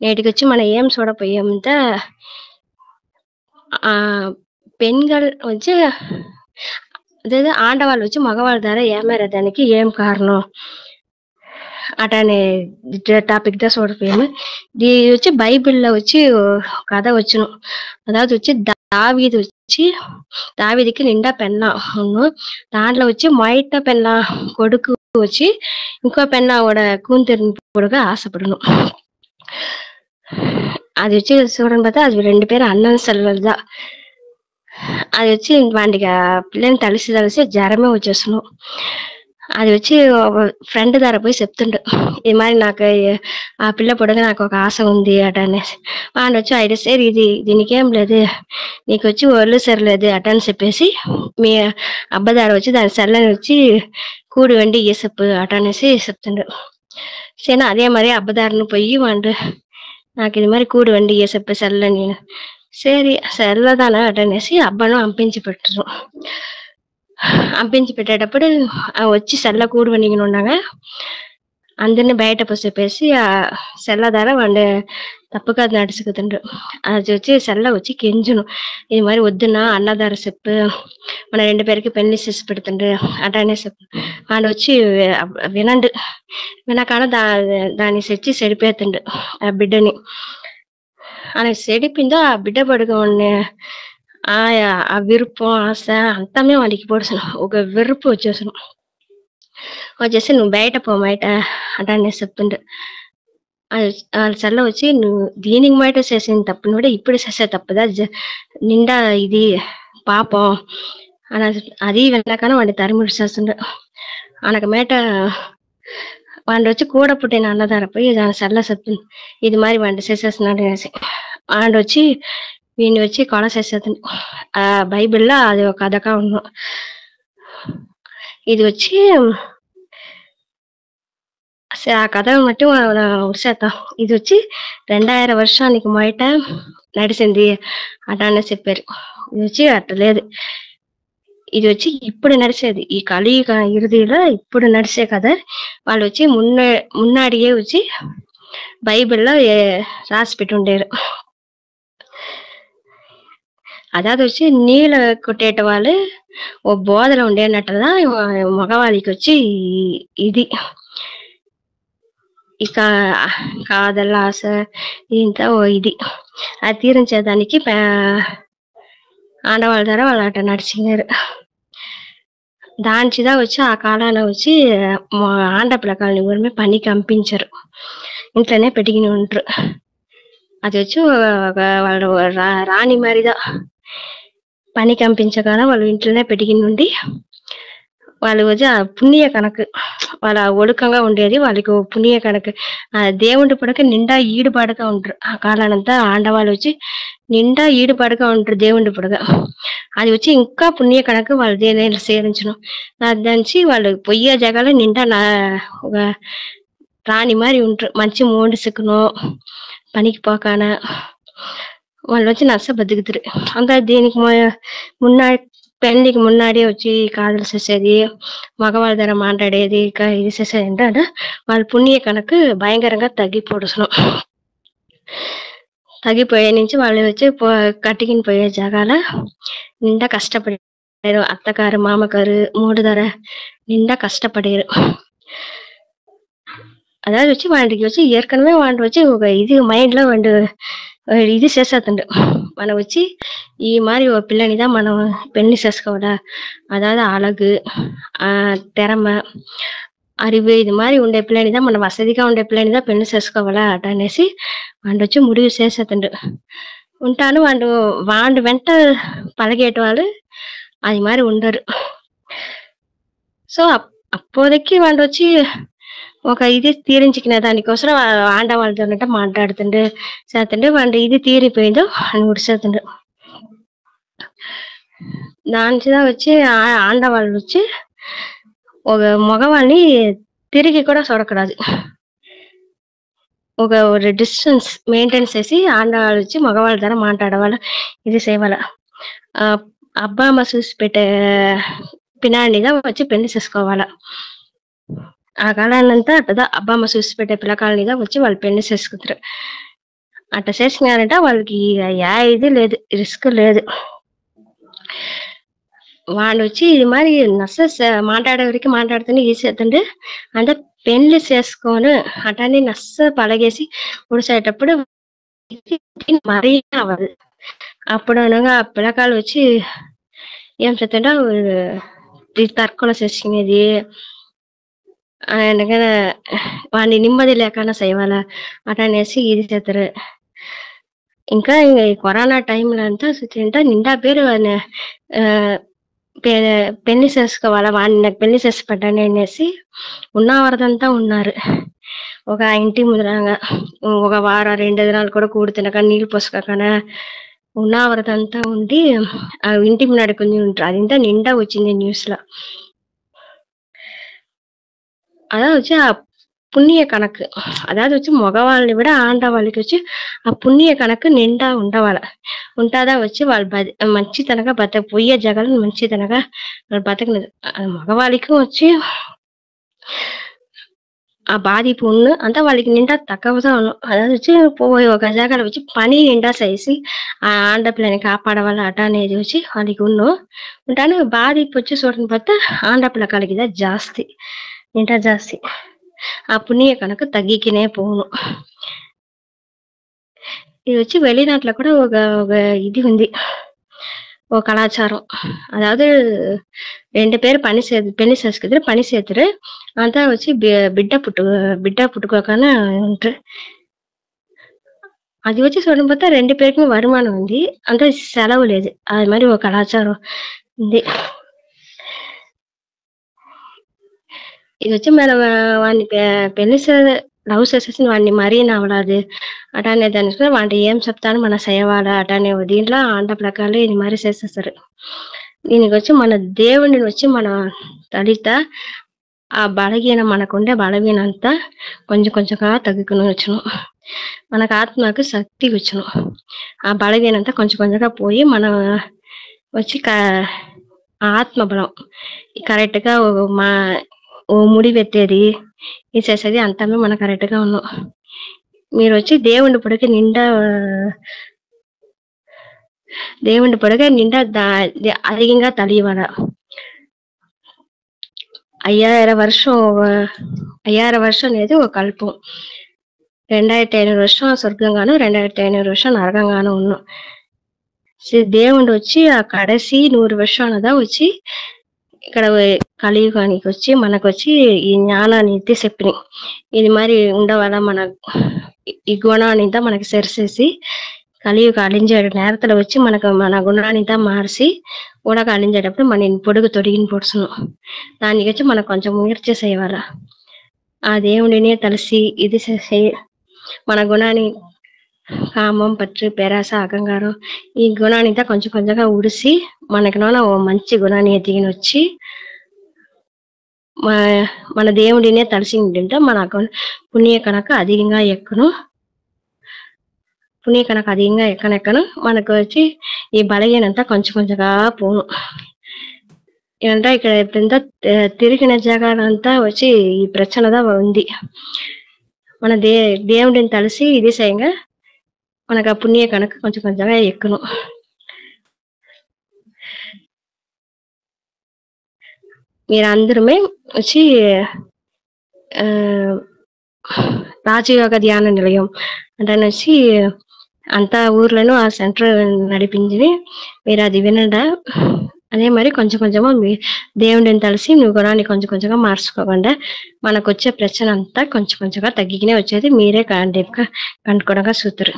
నేటికొచ్చి మనం ఏం చూడపోయామంటే పెన్‌గల్ వచ్చి అదేదో ఆడవాళ్ళు వచ్చి మగవాళ్ళ ద్వారా ఏమారేదానికి ఏం కారణం? అటనే టాపిక్ దా చూడపోయాము. ఇది వచ్చి బైబిల్‌లో వచ్చి కథ వచ్చును. అதாவது వచ్చి దావీదుకి నిండా పెళ్ళాం. దాంట్లో వచ్చి మొదట పెళ్ళాం కొడుకు వచ్చి ఇంకో పెళ్ళాం కూతురిని పొడుగా ఆశపడును. అది వచ్చి చూడని பார்த்தா అది 2 பேரும் అన్నన్ సెల్వల్దా. అది వచ్చి వాడికి పిల్లని తలిసి జ్వరమే వచ్చేసును. అది వచ్చి ఫ్రెండ్ దగ్గర పోయి చెప్తుండు. ఈ మారి నాకు ఆ పిల్ల పొడుగా నాకు ఒక ఆశ ఉంది అట అనేసి. వాడొచ్చి అయితే సరే దీనికేం లేదు. నీకొచ్చి ఒళ్ళు సరిలేదు అట అని చెప్పేసి మీ అబ్బదార వచ్చి దాని సెల్లని వచ్చి కూడి వండి ఏసప్పు అట అనేసి చెప్తుండు. సరే అదే మరి అబ్బదారుని పోయి వాడు నాకు ఇది మరి కూడి వండి ఏసప్పు సెల్లని సరే సెల్లదానా అట అనేసి అబ్బను అంపించి పెట్టరు. అంపించి పెట్టేటప్పుడు వచ్చి సెల్ల కూడి వండిగిన ఉండగా అందరిని బయట చెప్పేసి ఆ సెల్ల ధర వాడు తప్పుగా నడుచుకుతుండ్రు. అది వచ్చి సెల్ల వచ్చి కెంజును. ఇది మరి వద్దునా అన్నదార చెప్పు మన 2 పేరికి పెళ్లి చేసి పెడుతుండ్రు అట అనేసి వాడు వచ్చి వినండు. వినకాడ దాన్ని తెచ్చి చెడిపోతుండు ఆ బిడ్డని. అని చెడిపిందో ఆ బిడ్డ పడుగా ఉండే ఆ విరుపం ఆశ అంతమే వాడికి పొడుచును. ఒక విరుపు వచ్చేసాను. వచ్చేసి నువ్వు బయట పో బయట అట అనేసి చెప్తుండు. వాళ్ళ సెల్ల వచ్చి నువ్వు దీనికి బయట చేసిన తప్పును కూడా ఇప్పుడు చేసే తప్పుదా నిండా ఇది పాపం అని అది వెళ్ళకనే వాడి తరిమిడి చేస్తుండు. అనక మేట వాడు వచ్చి కూడ పుట్టిన అన్నదార పోయి దాని సెల్ల చెప్తుంది. ఇది మరి వాడిని చేసేస్తున్నాడు అనేసి వాడు వచ్చి వీడిని వచ్చి కొల చేసేస్తుంది. ఆ బైబిల్లో అది ఒక కథగా ఉన్నాం. ఇది వచ్చి ఆ కథ మట్టి ఉడిసేద్దాం. ఇది వచ్చి 2000 వర్షానికి మొదట నడిచింది అట అని చెప్పారు. ఇది వచ్చి అట్ట లేదు. ఇది వచ్చి ఇప్పుడు నడిచేది ఈ కలియుగ ఇరుదిలో ఇప్పుడు నడిచే కదా. వాళ్ళు వచ్చి మున్నాడియే వచ్చి బైబిల్లో రాసి పెట్టి ఉండేరు. అదాది వచ్చి నీళ్ళు కొట్టేట వాళ్ళు ఓ బోధన ఉండేనట్టుగా మగవాళ్ళకి వచ్చి ఇది ఇక కాదల ఆశ ఇంత ఇది అది తీరించేదానికి ఆడవాళ్ళ ద్వారా వాళ్ళు అట నడిచినారు. దానిచిదా వచ్చి ఆ కాలాన వచ్చి ఆండ పిల్లకాయలని ఊరిమే పనికి పంపించరు. ఇంట్లోనే పెట్టుకుని ఉంటారు. అది వచ్చి వాళ్ళు రాణి మరిదా పనికి పంపించగానే వాళ్ళు ఇంట్లోనే పెట్టుకుని ఉండి వాళ్ళు వచ్చి ఆ పుణ్య కనకు వాళ్ళ ఒడుకంగా ఉండేది. వాళ్ళకి పుణ్య కనకు దేవుడి పడక నిండా ఈడుపాడుగా ఉంటారు. ఆ కాలానంతా ఆండవాళ్ళు వచ్చి నిండా ఈడుపాడుగా ఉంటారు దేవుడి పడక. అది వచ్చి ఇంకా పుణ్య కనకు వాళ్ళు దేని సేవించను. దానికి వాళ్ళు పొయ్యే జగాలో నిండా ఒక రాణి మరి ఉంటారు. మంచి మోండుసుకును పనికి పోకాన వాళ్ళు వచ్చి నచ్చ బతుకుతారు. అంతా దీనికి పెళ్లికి మున్నాడే వచ్చి కాదలు చేసేది మగవాళ్ళ ధర మాట్లాడేది ఇక ఇది చేసేది ఏంటంటే వాళ్ళ పుణ్య కనుక భయంకరంగా తగ్గిపోడుసును. తగ్గిపోయే నుంచి వాళ్ళు వచ్చి కట్టుకుని పోయే జగాల నిండా కష్టపడారు. అత్తగారు మామగారు 3 ధర నిండా కష్టపడారు. అதாவது వచ్చి వాడికి వచ్చి ఏற்கனவே వాడు వచ్చి ఒక ఇది మైండ్లో వాడు ఇది చేసేస్తుండు. మనం వచ్చి ఈ மாதிரி ஒரு பிள்ளைனிதான் మనం పెళ్లి చేసుకోవాలా, அதாவது அழகு திறமை அறிவு இது மாதிரி ఉండే పిల్లని మనం వసతిగా ఉండే పిల్లని పెళ్లి చేసుకోవాలా అట అనేసి వాడు వచ్చి முடிவு చేసేతుండు. ఉంటాను వాడు వెంట పలగేట వాళ్ళు అది மாதிரி ఉండరు. సో అప్పோதைக்கு వాడు వచ్చి ఒక ఇది తీరించుకునే దానికోసం ఆండవాళ్ళతో మాట్లాడుతుండే చేస్తుండే వాడు ఇది తీరిపోయిందో అని ఉడిసేతుండే. దానిదా వచ్చి ఆండవాళ్ళు వచ్చి ఒక మగవాళ్ళని తిరిగి కూడా చూడకూడదు. ఒక డిస్టెన్స్ మెయింటైన్ చేసి ఆండవాళ్ళు వచ్చి మగవాళ్ళ ద్వారా మాట్లాడేవాళ్ళ ఇది చేయవాల. అబ్బా అమ్మ చూసి పెట్టే పినాడిగా వచ్చి పెళ్లి చేసుకోవాలా. ఆ కాలాన్నంతా అట్టదా అబ్బా అమ్మ చూసి పెట్టే పిల్లకాయలనిగా వచ్చి వాళ్ళు పెళ్లి చేసుకుంటారు. అట్ట చేసినారంట వాళ్ళకి ఇది లేదు, రిస్క్ లేదు. వాడొచ్చి ఇది మరి మాట్లాడేవరికి మాట్లాడుతూనే ఈసేతంటే అంటే పెళ్లి చేసుకొని అటని పలగేసి ఉడిసేటప్పుడు మరీ అవ్వదు. అప్పుడు అనగా ఆ పిల్లకాయలు వచ్చి ఏం చేస్తుంటే ఇది తర్కన చేసుకునేది అనగా వాడిని నెమ్మది లేకుండా చేయవాల అటనేసి ఇది చేస్తారు. ఇంకా ఈ కరోనా టైంలో అంతా చూస్తుంటే నిండా పేరు పెళ్లి చేసుకోవాలా, వాడిని నాకు పెళ్లి చేసి పెట్టండి అనేసి ఉన్నవారదంతా ఉన్నారు. ఒక ఇంటి ముందరంగా ఒక వారం 2 దినాలు కూడా కూడి తినక నీళ్ళు పోసుకోకుండా ఉన్నవారదంతా ఉండి ఆ ఇంటి మున్నాడి కొంచెం ఉంటారు. అదింతా నిండా వచ్చింది న్యూస్లో. அதாவது வச்சு புண்ணிய கணக்கு. அதாவது வச்சு మగవాళ్ళని విட ఆడవాళ్ళకి వచ్చి ఆ పుణ్య కణకు నిండా ఉండవాల. ఉంటాదా వచ్చి వాళ్ళు మంచితనగా పోయే జగలను మంచితనగా వాళ్ళు బతకలేదు. మగవాళ్ళకి వచ్చి ఆ బాధిப்பு అంతా వాళ్ళకి నిండా తక్కువగా అதாவது వచ్చి పోయి ఒక జాగాలో వచ్చి పని నిండా చేసి ఆ ఆడపిల్లని కాపాడవాళ్ళ అట అనేది వచ్చి వాళ్ళకి ఉంటాను. బాధిப்பு వచ్చి చూడని పోతే ఆడపిల్ల కలిగిదా జాస్తి నిండా జాస్తి. ఆ పుణ్య కనుక తగ్గికినే పోను. ఇది వచ్చి வெளிநாட்டுல கூட ఒక ఇది ఉంది, ఒక కళాచారం. అதாவது 2 பேர் పెళ్లి చేసుకుని పని చేతురు అంతా వచ్చి బిడ్డ పుట్టుకోకనే ఉంటారు. అది వచ్చి చూడకపోతే 2 பேருக்குமே வருமானம் ఉంది, అంటే సెలవు లేదు. అది మరి ఒక కళాచారం ఉంది. ఇది వచ్చి మనం వాడిని పెళ్లి లవ్ చేసేసి వాడిని మరీ నవ్వలేదు అటనే దానికి వాడి ఏం చెప్తాను మన చేయవాలా అటనే దీంట్లో ఆడపిల్లకాయలు ఇది మరీ చేసేస్తారు. దీనికి వచ్చి మన దేవుడిని వచ్చి మన తలిత ఆ బలహీన మనకుండే బలహీనంతా కొంచెం కొంచెంగా తగ్గుకుని వచ్చును. మనకు ఆత్మకు శక్తి వచ్చును. ఆ బలహీనంతా కొంచెం కొంచెంగా పోయి మనం వచ్చి ఆత్మ బలం కరెక్ట్గా మా ముడి పెట్టేది ఇది చేసేది అంతా మనం కరెక్ట్గా ఉన్నాం. మీరు వచ్చి దేవుడి పొడికి నిండా అధికంగా తలియవాల. 5000 வருஷம் అనేది ఒక కల్పం. 2500 வருஷம் சொர்க்கங்கானும் 2500 வருஷம் నరకంగాను ఉన్నాం. దేవుడు వచ్చి ఆ కడసి 100 வருஷందా వచ్చి ఇక్కడ కలియుగానికి వచ్చి మనకు వచ్చి ఈ జ్ఞానాన్ని ఎత్తి చెప్పినాయి. ఇది మరి ఉండవాల మన ఈ గుణాన్నింతా మనకి సరిచేసి కలియుగ అలింజేడు నేరతలు వచ్చి మన గుణాన్నింతా మార్చి కూడా అలించేటప్పుడు మన పొడుగు తొడిగిన పొడుచును. దానికి వచ్చి మనకు కొంచెం ముయర్చి చేయవాల. ఆ దేవుడిని తలసి ఇది చేసి మన గుణాన్ని కామం పట్టు పేరాస అహంకారం ఈ గుణాన్నింతా కొంచెం కొంచెంగా ఉడిసి మనకి ఓ మంచి గుణాన్ని ఎదిగిన వచ్చి మన దేవుడినే తలసి ఉంటుంటే మన పుణ్య కనుక అధికంగా ఎక్కును. పుణ్య కనుక అధికంగా ఎక్కనెక్కను మనకు వచ్చి ఈ బలహీనంతా కొంచెం కొంచెంగా పోను. ఇదంతా ఇక్కడ ఎంత తిరిగిన జగాలంతా వచ్చి ఈ ప్రచనదా ఉంది. మన దేవుడిని తలసి ఇది చేయంగా మనకు ఆ పుణ్య కనుక కొంచెం కొంచెంగా ఎక్కును. మీరందరమే వచ్చి రాజయోగ ధ్యాన నిలయం అంటే వచ్చి అంతా ఊర్లను ఆ సెంటర్ నడిపించి మీరు అది వినడా. అదే మరి కొంచెం కొంచెము మీ దేవుడిని తలిసి మీ గుణాన్ని కొంచెం కొంచెంగా మార్చుకోకుండా మనకు వచ్చే ప్రశ్న అంతా కొంచెం కొంచెంగా తగ్గినే వచ్చేది మీరే కంటుకోవడంగా చూతురు.